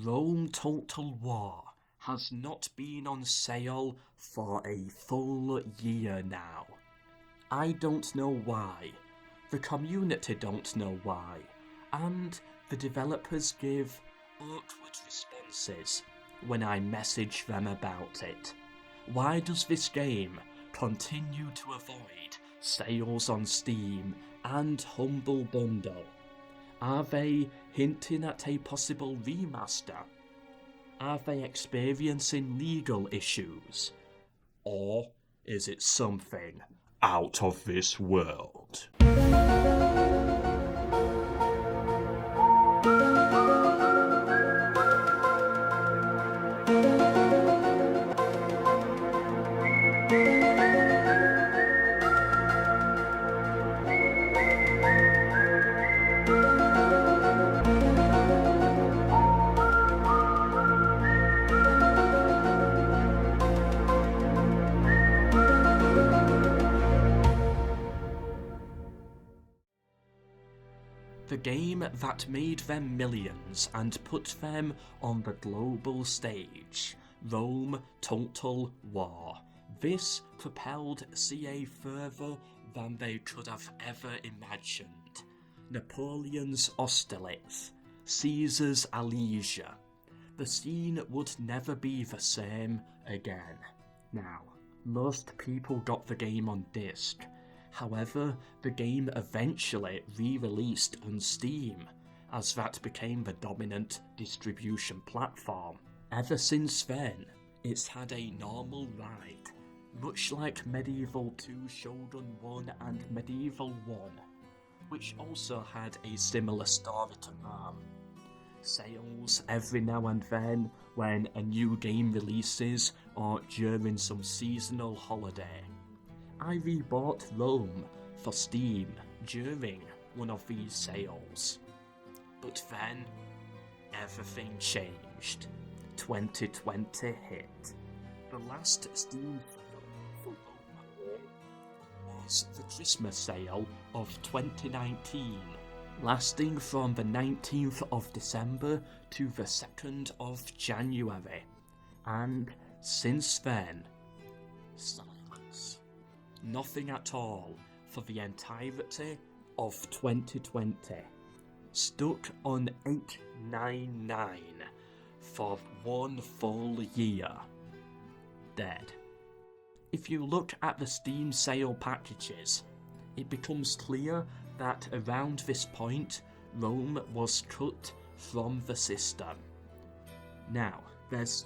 Rome Total War has not been on sale for a full year now. I don't know why, the community don't know why, and the developers give awkward responses when I message them about it. Why does this game continue to avoid sales on Steam and Humble Bundle? Are they hinting at a possible remaster? Are they experiencing legal issues? Or is it something out of this world? The game that made them millions and put them on the global stage, Rome Total War. This propelled CA further than they could have ever imagined. Napoleon's Austerlitz, Caesar's Alesia. The scene would never be the same again. Now, most people got the game on disc. However, the game eventually re-released on Steam, as that became the dominant distribution platform. Ever since then, it's had a normal ride, much like Medieval 2 Shogun 1 and Medieval 1, which also had a similar story to Rome. Sales every now and then when a new game releases or during some seasonal holiday. I rebought Rome for Steam during one of these sales. But then, everything changed. 2020 hit. The last Steam sale for Rome was the Christmas sale of 2019, lasting from the 19th of December to the 2nd of January. And since then, silence. Nothing at all for the entirety of 2020. Stuck on 899 for one full year. Dead. If you look at the Steam sale packages, it becomes clear that around this point, Rome was cut from the system. Now, there's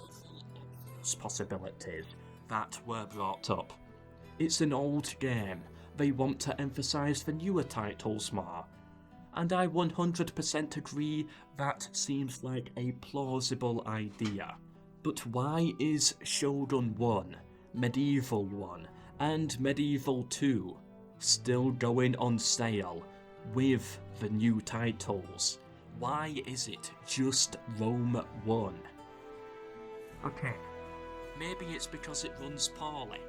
possibilities that were brought up. It's an old game, they want to emphasise the newer titles more, and I 100% agree that seems like a plausible idea. But why is Shogun 1, Medieval 1, and Medieval 2 still going on sale with the new titles? Why is it just Rome 1? Okay, maybe it's because it runs poorly.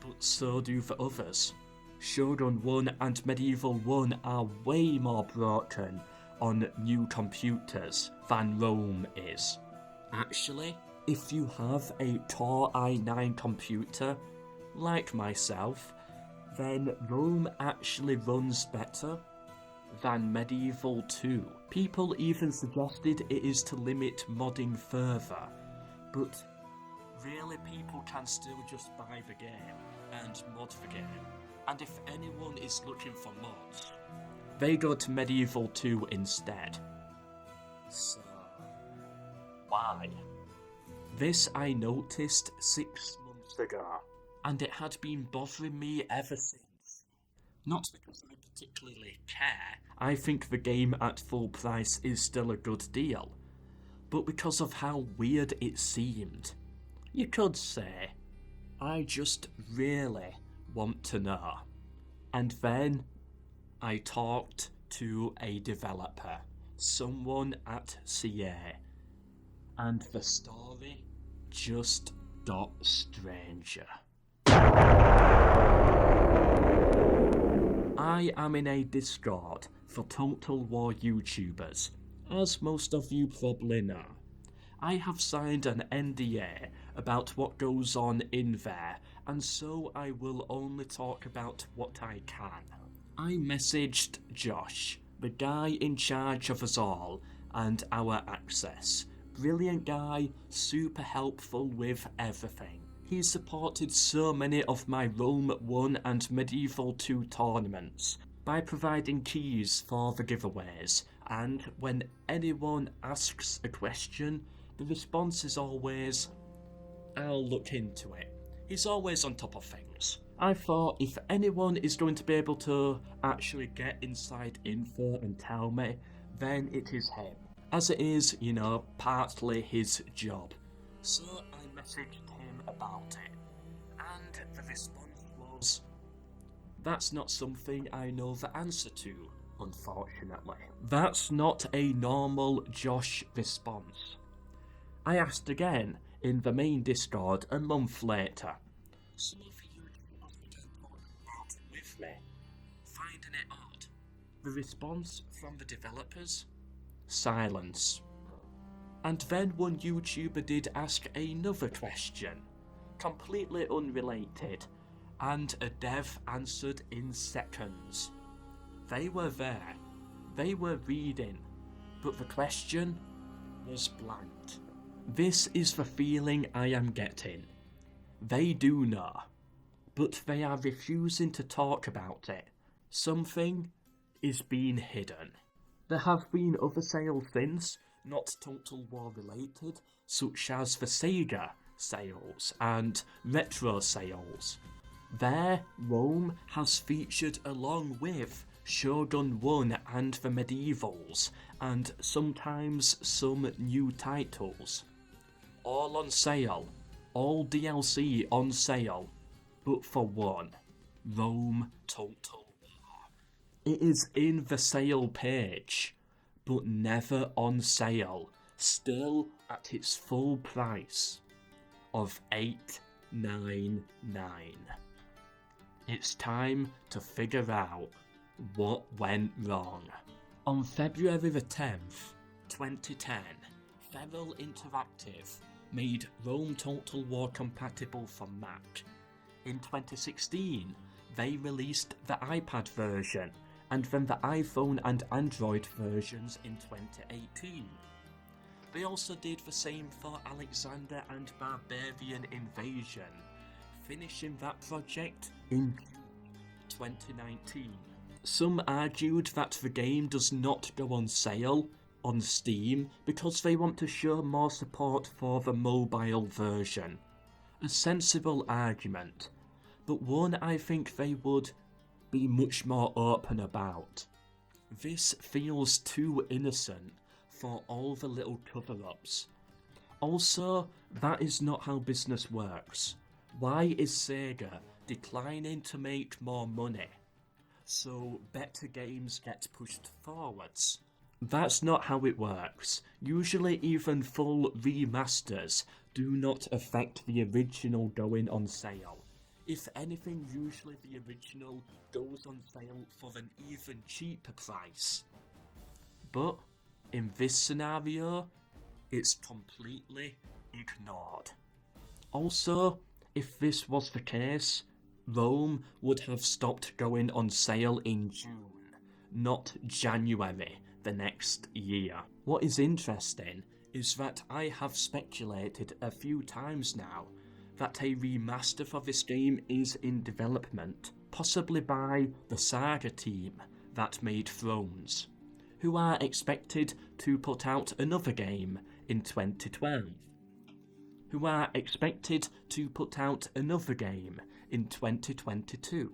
But so do the others. Shogun 1 and Medieval 1 are way more broken on new computers than Rome is. Actually, if you have a Core i9 computer, like myself, then Rome actually runs better than Medieval 2. People even suggested it is to limit modding further, but really people can still just buy the game and mod the game. And if anyone is looking for mods, they go to Medieval 2 instead. So, why? This I noticed 6 months ago, and it had been bothering me ever since. Not because I particularly care, I think the game at full price is still a good deal, but because of how weird it seemed. You could say, I just really want to know. And then I talked to a developer, someone at CA, and the story just got stranger. I am in a Discord for Total War YouTubers, as most of you probably know. I have signed an NDA about what goes on in there, and so I will only talk about what I can. I messaged Josh, the guy in charge of us all and our access. Brilliant guy, super helpful with everything. He supported so many of my Rome 1 and Medieval 2 tournaments by providing keys for the giveaways, and when anyone asks a question, the response is always, "I'll look into it." He's always on top of things. I thought if anyone is going to be able to actually get inside info and tell me, then it is him. As it is, partly his job. So I messaged him about it, and the response was, "That's not something I know the answer to, unfortunately." That's not a normal Josh response. I asked again in the main Discord a month later. Some of you not with me, finding it odd. The response from the developers? Silence. And then one YouTuber did ask another question, completely unrelated, and a dev answered in seconds. They were there, they were reading, but the question was blanked. This is the feeling I am getting. They do know, but they are refusing to talk about it. Something is being hidden. There have been other sales since, not Total War related, such as the Sega sales and retro sales. There, Rome has featured along with Shogun 1 and the Medievals, and sometimes some new titles. All on sale, all DLC on sale, but for one, Rome Total War. It is in the sale page, but never on sale, still at its full price of $8.99. It's time to figure out what went wrong. On February the 10th, 2010, Feral Interactive made Rome Total War compatible for Mac. In 2016, they released the iPad version, and then the iPhone and Android versions in 2018. They also did the same for Alexander and Barbarian Invasion, finishing that project in June 2019. Some argued that the game does not go on sale on Steam because they want to show more support for the mobile version. A sensible argument, but one I think they would be much more open about. This feels too innocent for all the little cover-ups. Also, that is not how business works. Why is Sega declining to make more money? So better games get pushed forwards. That's not how it works. Usually even full remasters do not affect the original going on sale. If anything, usually the original goes on sale for an even cheaper price. But in this scenario, it's completely ignored. Also, if this was the case, Rome would have stopped going on sale in June, not January the next year. What is interesting is that I have speculated a few times now that a remaster for this game is in development, possibly by the Saga team that made Thrones, who are expected to put out another game in 2012. Who are expected to put out another game in 2022.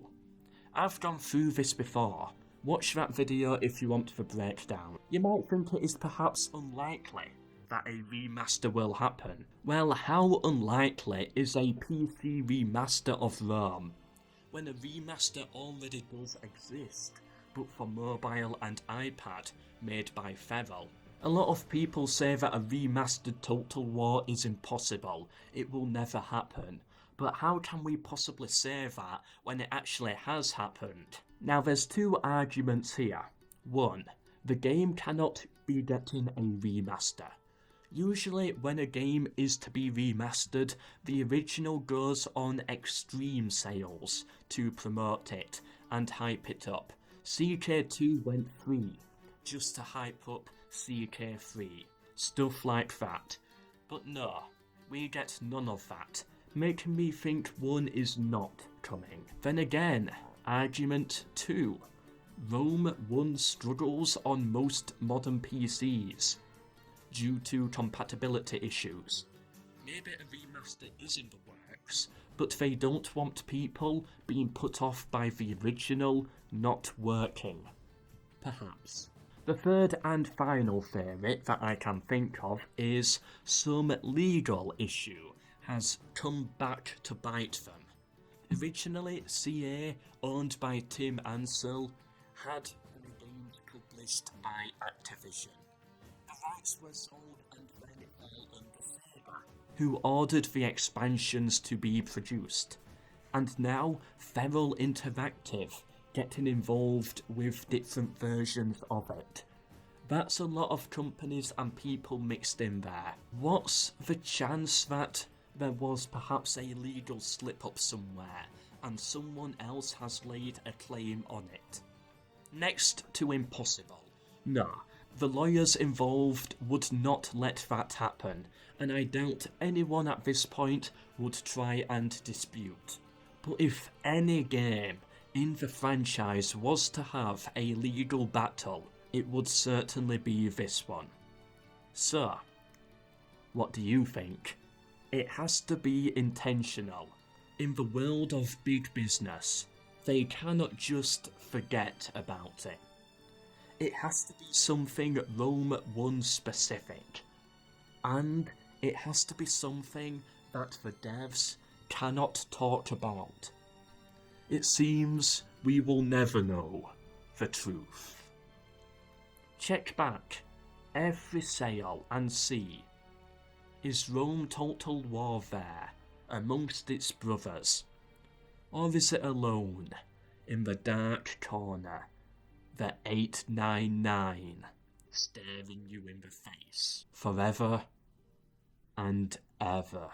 I've gone through this before. Watch that video if you want the breakdown. You might think it is perhaps unlikely that a remaster will happen. Well, how unlikely is a PC remaster of Rome, when a remaster already does exist, but for mobile and iPad, made by Feral? A lot of people say that a remastered Total War is impossible, it will never happen. But how can we possibly say that when it actually has happened? Now there's two arguments here. One, the game cannot be getting a remaster. Usually when a game is to be remastered, the original goes on extreme sales to promote it and hype it up. CK2 went free just to hype up CK3, stuff like that. But no, we get none of that, making me think 1 is not coming. Then again, argument 2. Rome 1 struggles on most modern PCs due to compatibility issues. Maybe a remaster is in the works, but they don't want people being put off by the original not working. Perhaps. The third and final theory that I can think of is some legal issue has come back to bite them. Originally, CA, owned by Tim Ansel, had the game published by Activision. The rights were sold and then it fell under Sega, who ordered the expansions to be produced. And now, Feral Interactive getting involved with different versions of it. That's a lot of companies and people mixed in there. What's the chance that there was perhaps a legal slip-up somewhere and someone else has laid a claim on it? Next to impossible. No, the lawyers involved would not let that happen, and I doubt anyone at this point would try and dispute. But if any game in the franchise was to have a legal battle, it would certainly be this one. So, what do you think? It has to be intentional. In the world of big business, they cannot just forget about it. It has to be something Rome 1 specific. And it has to be something that the devs cannot talk about. It seems we will never know the truth. Check back every sale and see, is Rome Total War there amongst its brothers? Or is it alone in the dark corner, the 899 staring you in the face forever and ever?